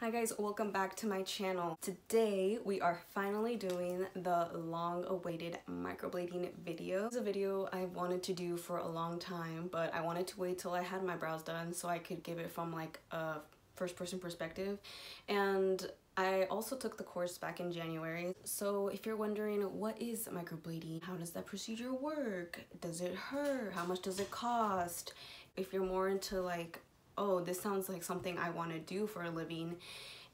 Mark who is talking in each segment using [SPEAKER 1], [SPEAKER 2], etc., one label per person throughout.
[SPEAKER 1] Hi guys, welcome back to my channel. Today we are finally doing the long-awaited microblading video. This is a video I wanted to do for a long time, but I wanted to wait till I had my brows done so I could give it from like a first-person perspective. And I also took the course back in January. So if you're wondering what is microblading, how does that procedure work, does it hurt, how much does it cost, if you're more into like, oh, this sounds like something I want to do for a living,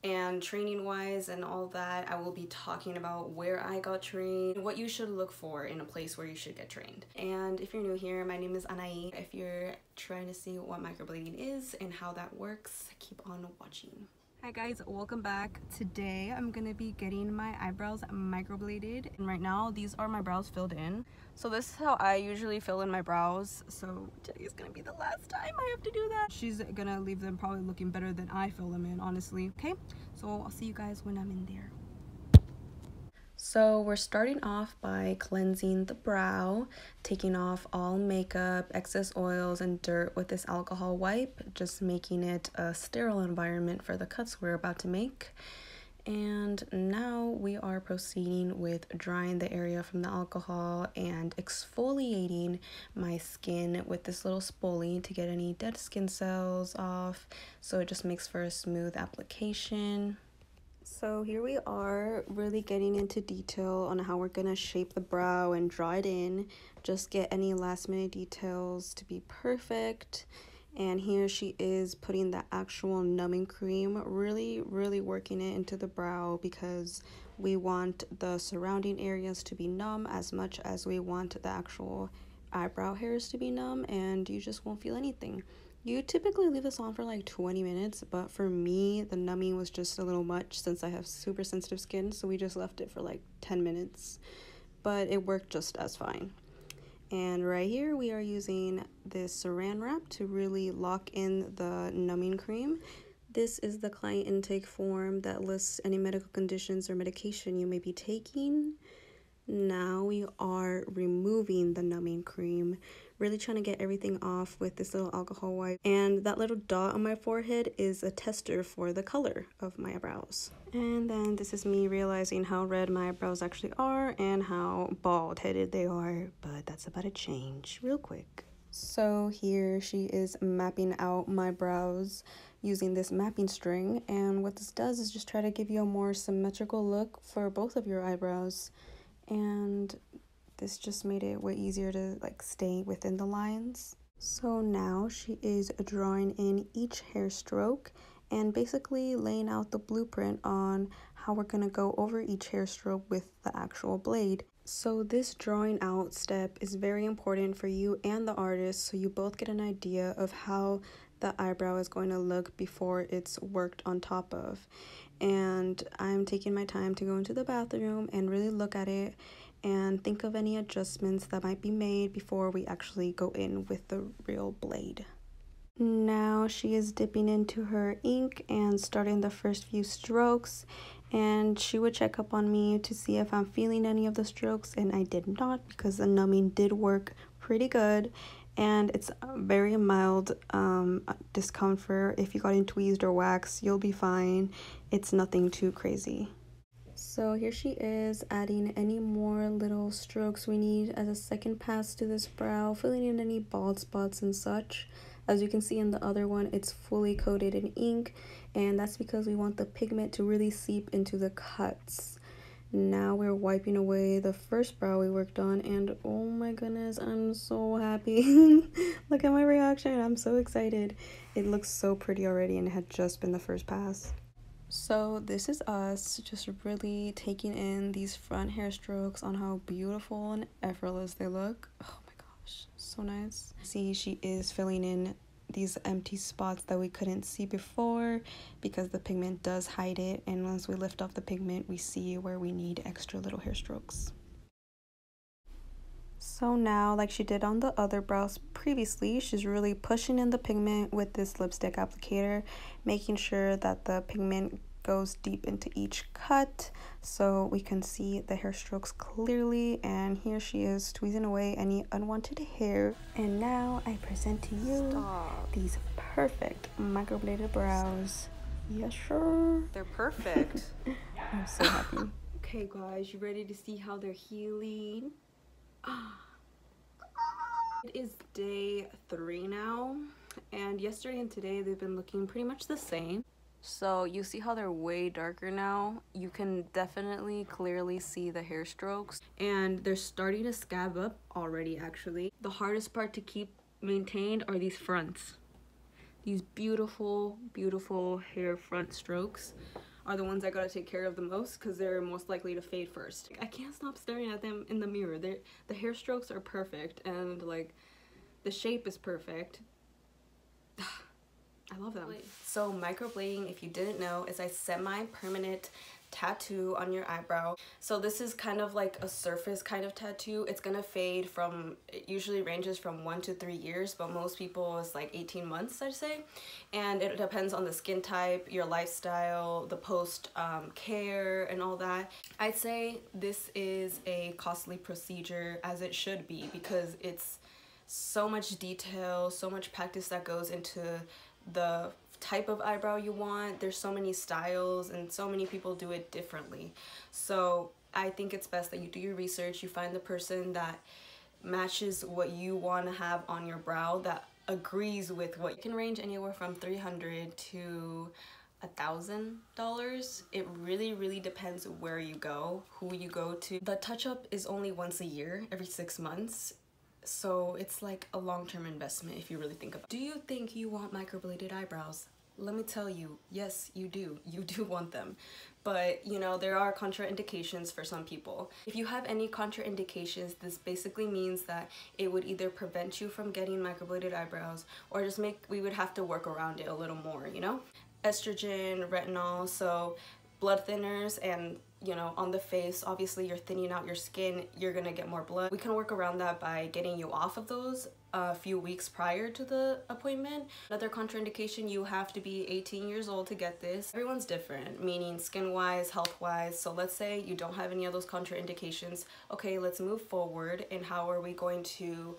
[SPEAKER 1] and training wise and all that, I will be talking about where I got trained, what you should look for in a place where you should get trained. And if you're new here, my name is Anai. If you're trying to see what microblading is and how that works, keep on watching. Hi guys, welcome back. Today I'm gonna be getting my eyebrows microbladed, and right now these are my brows filled in. So this is how I usually fill in my brows, so today is gonna be the last time I have to do that. She's gonna leave them probably looking better than I fill them in, honestly. Okay, so I'll see you guys when I'm in there. So we're starting off by cleansing the brow, taking off all makeup, excess oils, and dirt with this alcohol wipe, just making it a sterile environment for the cuts we're about to make. And now we are proceeding with drying the area from the alcohol and exfoliating my skin with this little spoolie to get any dead skin cells off, so it just makes for a smooth application. So here we are, really getting into detail on how we're gonna shape the brow and draw it in, just get any last minute details to be perfect. And here she is putting the actual numbing cream, really working it into the brow, because we want the surrounding areas to be numb as much as we want the actual eyebrow hairs to be numb, and you just won't feel anything. You typically leave this on for like 20 minutes, but for me, the numbing was just a little much since I have super sensitive skin, so we just left it for like 10 minutes. But it worked just as fine. And right here, we are using this saran wrap to really lock in the numbing cream. This is the client intake form that lists any medical conditions or medication you may be taking. Now we are removing the numbing cream, really trying to get everything off with this little alcohol wipe. And that little dot on my forehead is a tester for the color of my eyebrows. And then this is me realizing how red my eyebrows actually are and how bald-headed they are, but that's about to change real quick. So here she is mapping out my brows using this mapping string, and what this does is just try to give you a more symmetrical look for both of your eyebrows. And this just made it way easier to like stay within the lines. So now she is drawing in each hair stroke and basically laying out the blueprint on how we're gonna go over each hair stroke with the actual blade. So this drawing out step is very important for you and the artist, so you both get an idea of how the eyebrow is going to look before it's worked on top of. And I'm taking my time to go into the bathroom and really look at it and think of any adjustments that might be made before we actually go in with the real blade. Now she is dipping into her ink and starting the first few strokes, and she would check up on me to see if I'm feeling any of the strokes, and I did not, because the numbing did work pretty good. And it's very mild discomfort. If you got in tweezed or wax, you'll be fine. It's nothing too crazy. So here she is adding any more little strokes we need as a second pass to this brow, filling in any bald spots and such. As you can see in the other one, it's fully coated in ink, and that's because we want the pigment to really seep into the cuts. Now we're wiping away the first brow we worked on, and oh my goodness, I'm so happy. Look at my reaction. I'm so excited. It looks so pretty already, and it had just been the first pass. So this is us just really taking in these front hair strokes on how beautiful and effortless they look. Oh my gosh, so nice. See, she is filling in these empty spots that we couldn't see before because the pigment does hide it, and once we lift off the pigment, we see where we need extra little hair strokes. So now, like she did on the other brows previously, she's really pushing in the pigment with this lipstick applicator, making sure that the pigment goes deep into each cut so we can see the hair strokes clearly. And here she is tweezing away any unwanted hair. And now I present to you these perfect microbladed brows. Yes, sure.
[SPEAKER 2] They're perfect.
[SPEAKER 1] I'm so happy. Okay, guys, you ready to see how they're healing? It is day 3 now, and yesterday and today they've been looking pretty much the same. So you see how they're way darker now? You can definitely clearly see the hair strokes, and they're starting to scab up already actually. The hardest part to keep maintained are these fronts. These beautiful, beautiful hair front strokes are the ones I gotta take care of the most because they're most likely to fade first. I can't stop staring at them in the mirror. The hair strokes are perfect, and like the shape is perfect. I love them. So microblading, if you didn't know, is a semi-permanent tattoo on your eyebrow. So this is kind of like a surface kind of tattoo. It's gonna fade from, it usually ranges from 1 to 3 years, but most people is like 18 months, I'd say. And it depends on the skin type, your lifestyle, the post care and all that. I'd say this is a costly procedure, as it should be, because it's so much detail, so much practice that goes into the type of eyebrow you want. There's so many styles and so many people do it differently. So I think it's best that you do your research, you find the person that matches what you want to have on your brow, that agrees with what. It can range anywhere from $300 to $1,000. It really depends where you go, who you go to. The touch-up is only once a year, every 6 months. So it's like a long-term investment if you really think about it. Do you think you want microbladed eyebrows? Let me tell you, yes, you do. You do want them. But, you know, there are contraindications for some people. If you have any contraindications, this basically means that it would either prevent you from getting microbladed eyebrows or just we would have to work around it a little more, you know? Estrogen, retinol, so blood thinners, and you know, on the face, obviously you're thinning out your skin, you're gonna get more blood. We can work around that by getting you off of those a few weeks prior to the appointment. Another contraindication, you have to be 18 years old to get this. Everyone's different, meaning skin-wise, health-wise. So let's say you don't have any of those contraindications. Okay, let's move forward, and how are we going to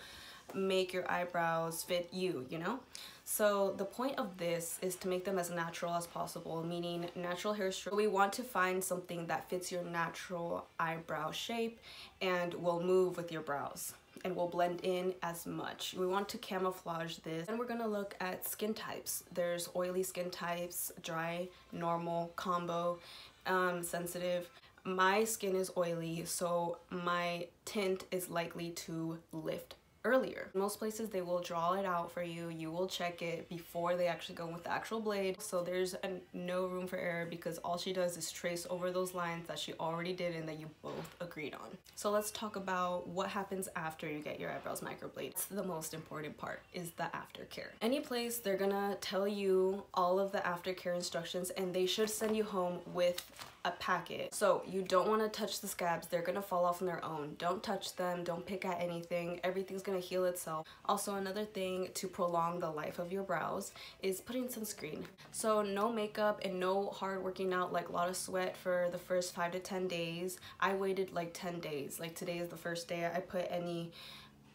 [SPEAKER 1] make your eyebrows fit you, you know? So the point of this is to make them as natural as possible, meaning natural hair stroke. We want to find something that fits your natural eyebrow shape and will move with your brows and will blend in as much. We want to camouflage this. And we're gonna look at skin types. There's oily skin types, dry, normal, combo, sensitive. My skin is oily, so my tint is likely to lift earlier. Most places they will draw it out for you. You will check it before they actually go with the actual blade. So there's no room for error, because all she does is trace over those lines that she already did and that you both agreed on. So let's talk about what happens after you get your eyebrows microbladed. It's the most important part, is the aftercare. Any place, they're gonna tell you all of the aftercare instructions, and they should send you home with a packet. So you don't want to touch the scabs. They're gonna fall off on their own. Don't touch them, don't pick at anything. Everything's gonna heal itself. Also, another thing to prolong the life of your brows is putting sunscreen. So no makeup and no hard working out, like a lot of sweat for the first 5 to 10 days. I waited like 10 days. Like today is the first day I put any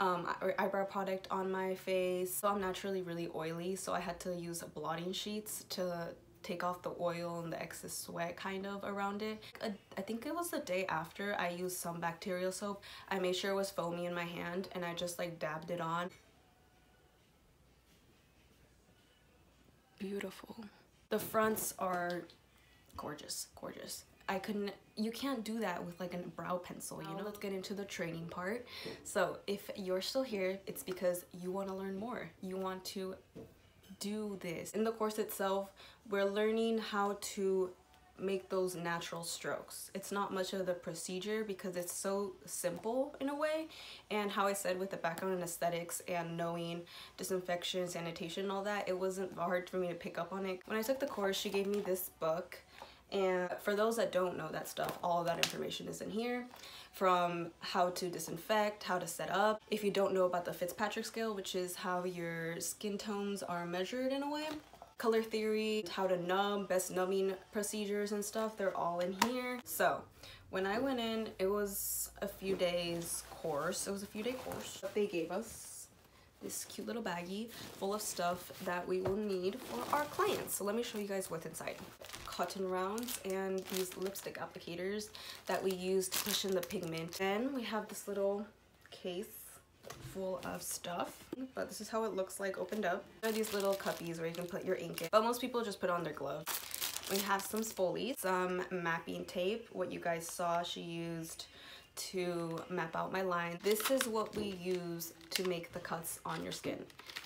[SPEAKER 1] eyebrow product on my face. So I'm naturally really oily, so I had to use blotting sheets to take off the oil and the excess sweat kind of around it. I think it was the day after I used some bacterial soap. I made sure it was foamy in my hand, and I just like dabbed it on. Beautiful. The fronts are gorgeous, gorgeous. You can't do that with like a brow pencil, you know? Let's get into the training part. So if you're still here, it's because you want to learn more. You want to do this. In the course itself, we're learning how to make those natural strokes. It's not much of the procedure because it's so simple in a way, and how I said, with the background in aesthetics and knowing disinfection, sanitation, and all that, it wasn't hard for me to pick up on it. When I took the course, she gave me this book, and for those that don't know that stuff, all of that information is in here, from how to disinfect, how to set up. If you don't know about the Fitzpatrick scale, which is how your skin tones are measured in a way, color theory, how to numb, best numbing procedures and stuff, they're all in here. So when I went in, it was a few days course. It was a few day course. What they gave us, this cute little baggie full of stuff that we will need for our clients. So let me show you guys what's inside. Cotton rounds and these lipstick applicators that we use to push in the pigment. Then we have this little case full of stuff, but this is how it looks like opened up. There are these little cuppies where you can put your ink in, but most people just put on their gloves. We have some spoolies, some mapping tape, what you guys saw she used to map out my line. This is what we use to make the cuts on your skin.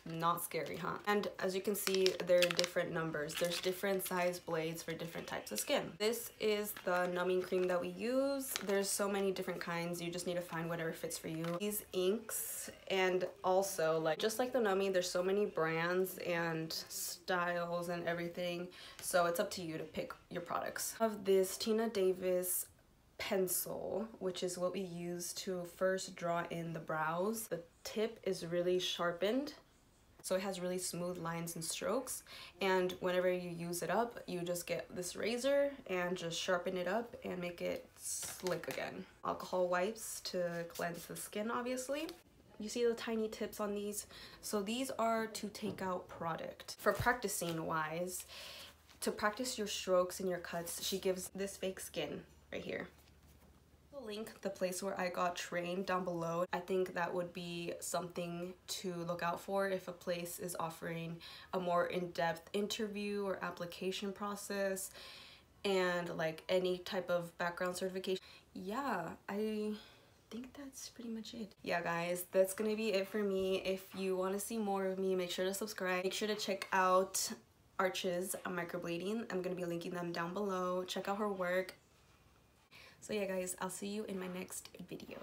[SPEAKER 1] Not scary, huh? And as you can see, there are different numbers. There's different size blades for different types of skin. This is the numbing cream that we use. There's so many different kinds. You just need to find whatever fits for you. These inks, and also like just like the numbing, there's so many brands and styles and everything. So it's up to you to pick your products. I have this Tina Davis pencil, which is what we use to first draw in the brows. The tip is really sharpened, so it has really smooth lines and strokes, and whenever you use it up, you just get this razor and just sharpen it up and make it slick again. Alcohol wipes to cleanse the skin, obviously. You see the tiny tips on these? So these are to take out product. For practicing wise, to practice your strokes and your cuts, she gives this fake skin right here. I'll link the place where I got trained down below. I think that would be something to look out for if a place is offering a more in-depth interview or application process and like any type of background certification. Yeah, I think that's pretty much it. Yeah guys, that's gonna be it for me. If you want to see more of me, make sure to subscribe. Make sure to check out Arch's microblading. I'm gonna be linking them down below. Check out her work. So yeah guys, I'll see you in my next video.